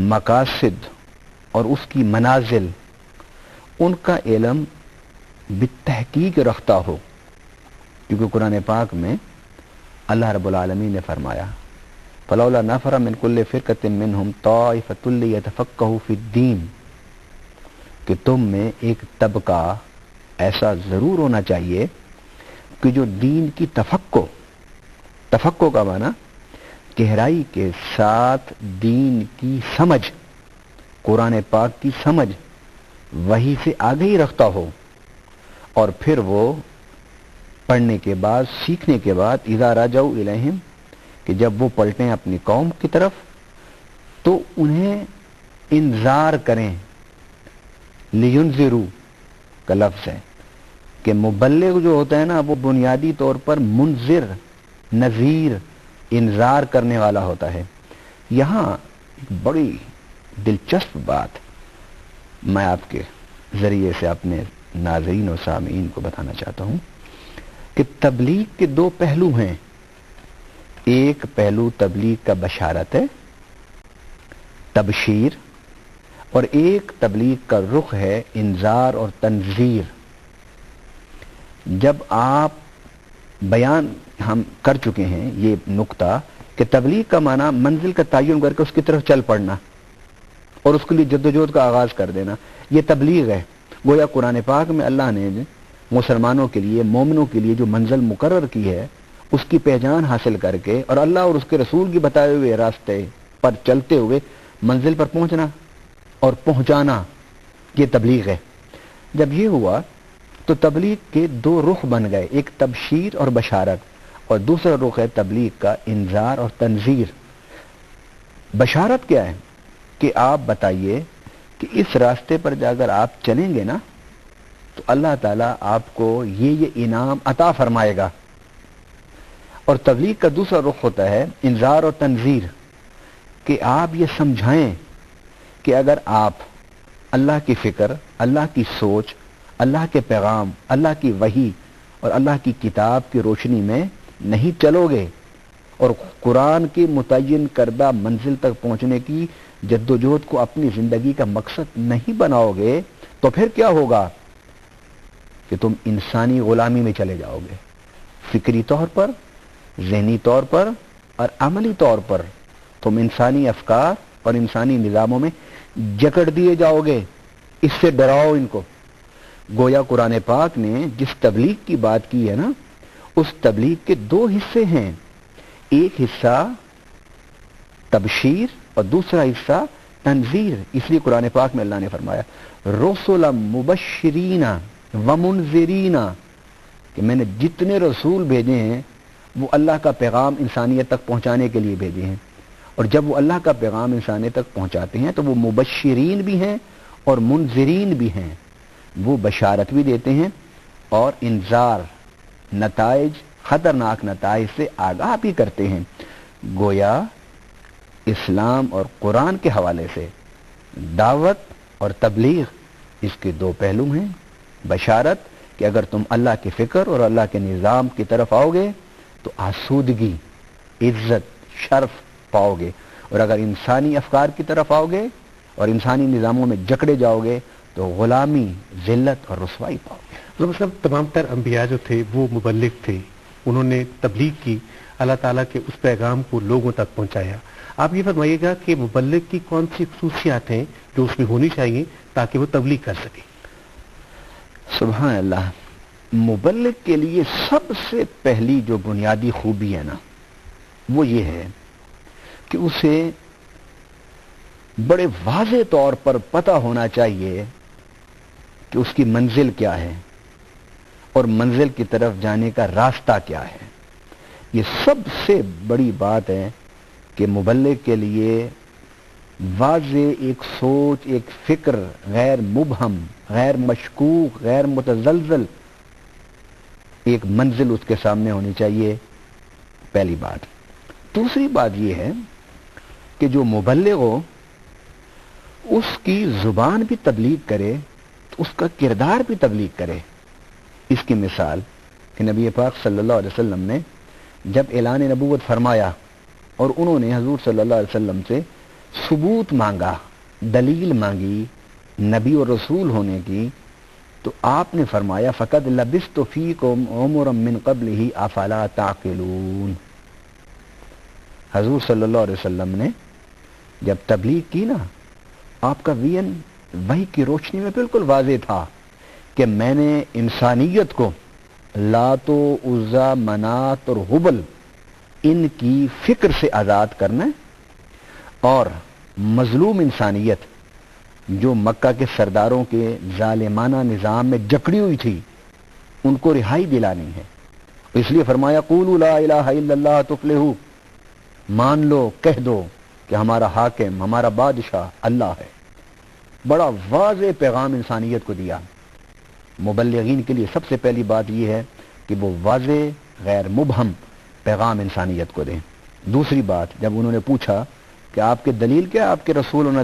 مقاصد اور اس کی منازل ان کا علم بالتحقیق رکھتا ہو، کیونکہ قرآن پاک میں اللہ رب العالمین نے فرمایا فلولا نفر من كل فرقة منهم طائفة ليتفقهوا في الدین، کہ تم میں ایک طبقہ ایسا ضرور ہونا چاہیے کہ جو دین کی تفقہ کا معنی گہرائی کے ساتھ دین کی سمجھ، قرآن پاک کی سمجھ وحی سے آگے ہی رکھتا ہو، اور پھر وہ پڑھنے کے بعد سیکھنے کے بعد اذا رجعوا الیہم، کہ جب وہ پلٹیں اپنی قوم کی طرف تو انہیں انذار کریں۔ لینذروا کا لفظ ہے کہ مبلغ جو ہوتا ہے نا وہ بنیادی طور پر منذر، نذیر، انذار کرنے والا ہوتا ہے۔ یہاں ایک بڑی دلچسپ بات میں آپ کے ذریعے سے اپنے ناظرین و سامعین کو بتانا چاہتا ہوں کہ تبلیغ کے دو پہلو ہیں۔ ایک پہلو تبلیغ کا بشارت ہے، تبشیر، اور ایک تبلیغ کا رخ ہے انذار اور تنذیر۔ جب آپ بیان ہم کر چکے ہیں یہ نقطہ کہ تبلیغ کا معنی منزل کا تعین کر کے اس کی طرف چل پڑنا اور اس کے لیے جدوجہد کا آغاز کر دینا، یہ تبلیغ ہے۔ گویا قرآن پاک میں اللہ نے مسلمانوں کے لیے، مومنوں کے لیے جو منزل مقرر کی ہے اس کی پہچان حاصل کر کے اور اللہ اور اس کے رسول کی بتائے ہوئے راستے پر چلتے ہوئے منزل پر پہنچنا اور پہنچانا، یہ تبلیغ ہے۔ جب یہ ہوا تو تبلیغ کے دو رخ بن گئے، ایک تبشیر اور بشارت، اور دوسرا رخ ہے تبلیغ کا انذار اور تنذیر۔ بشارت کیا ہے کہ آپ بتائیے کہ اس راستے پر جا کر آپ چلیں گے نا تو اللہ تعالیٰ آپ کو یہ انعام عطا فرمائے گا۔ اور تبلیغ کا دوسرا رخ ہوتا ہے انذار اور تنذیر، کہ آپ یہ سمجھائیں کہ اگر آپ اللہ کی فکر، اللہ کی سوچ، اللہ کے پیغام، اللہ کی وحی اور اللہ کی کتاب کی روشنی میں نہیں چلو گے اور قرآن کی متعین کردہ منزل تک پہنچنے کی جدوجہد کو اپنی زندگی کا مقصد نہیں بناؤ گے تو پھر کیا ہوگا کہ تم انسانی غلامی میں چلے جاؤ گے۔ فکری طور پر، ذہنی طور پر اور عملی طور پر تم انسانی افکار اور انسانی نظاموں میں جکڑ دیے جاؤ گے۔ اس سے ڈراؤ ان کو۔ گویا قرآن پاک نے جس تبلیغ کی بات کی ہے نا، اس تبلیغ کے دو حصے ہیں، ایک حصہ تبشیر اور دوسرا حصہ تنذیر۔ اس لیے قرآن پاک میں اللہ نے فرمایا رسلا مبشرین ومنذرین، کہ میں نے جتنے رسول بھیجے ہیں وہ اللہ کا پیغام انسانیت تک پہنچانے کے لیے بھیجے ہیں، اور جب وہ اللہ کا پیغام انسانیت تک پہنچاتے ہیں تو وہ مبشرین بھی ہیں اور منذرین بھی ہیں، وہ بشارت بھی دیتے ہیں اور انذار، نتائج، خطرناک نتائج سے آگاہ بھی کرتے ہیں۔ گویا اسلام اور قرآن کے حوالے سے دعوت اور تبلیغ اس کے دو پہلو ہیں۔ بشارت کہ اگر تم اللہ کی فکر اور اللہ کے نظام کی طرف آؤ گے تو آسودگی، عزت، شرف پاؤ گے، اور اگر انسانی افکار کی طرف آؤ گے اور انسانی نظاموں میں جکڑے جاؤ گے تو غلامی، ذلت اور رسوائی پاؤ گے۔ مطلب تمام تر انبیاء جو تھے وہ مبلغ تھے، انہوں نے تبلیغ کی، اللہ تعالیٰ کے اس پیغام کو لوگوں تک پہنچایا۔ آپ یہ فرمائیے گا کہ مبلغ کی کون سی خصوصیات ہیں جو اس میں ہونی چاہیے تاکہ وہ تبلیغ کر سکے؟ سبحان اللہ، مبلغ کے لیے سب سے پہلی جو بنیادی خوبی ہے نا وہ یہ ہے کہ اسے بڑے واضح طور پر پتہ ہونا چاہیے کہ اس کی منزل کیا ہے اور منزل کی طرف جانے کا راستہ کیا ہے۔ یہ سب سے بڑی بات ہے کہ مبلغ کے لیے واضح ایک سوچ، ایک فکر، غیر مبہم، غیر مشکوک، غیر متزلزل ایک منزل اس کے سامنے ہونی چاہیے، پہلی بات۔ دوسری بات یہ ہے کہ جو مبلغ ہو اس کی زبان بھی تبلیغ کرے تو اس کا کردار بھی تبلیغ کرے۔ اس کی مثال کہ نبی پاک صلی اللہ علیہ وسلم نے جب اعلان نبوت فرمایا اور انہوں نے حضور صلی اللہ علیہ وسلم سے ثبوت مانگا، دلیل مانگی نبی اور رسول ہونے کی، تو آپ نے فرمایا فقد لبثت فیکم عمرا من قبلہ افلا تعقلون۔ حضور صلی اللہ علیہ وسلم نے جب تبلیغ کی نا، آپ کا وین وحی کی روشنی میں بالکل واضح تھا کہ میں نے انسانیت کو لات و عزا، منات اور ہبل ان کی فکر سے آزاد کرنا ہے، اور مظلوم انسانیت جو مکہ کے سرداروں کے ظالمانہ نظام میں جکڑی ہوئی تھی، ان کو رہائی دلانی ہے۔ اس لیے فرمایا قولوا لا الہ الا اللہ تفلحوا، مان لو، کہہ دو کہ ہمارا حاکم، ہمارا بادشاہ اللہ ہے۔ بڑا واضح پیغام انسانیت کو دیا۔ مبلغین کے لیے سب سے پہلی بات یہ ہے کہ وہ واضح غیر مبہم پیغام انسانیت کو دیں۔ دوسری بات، جب انہوں نے پوچھا کہ آپ کے دلیل کیا، آپ کے رسول ہونا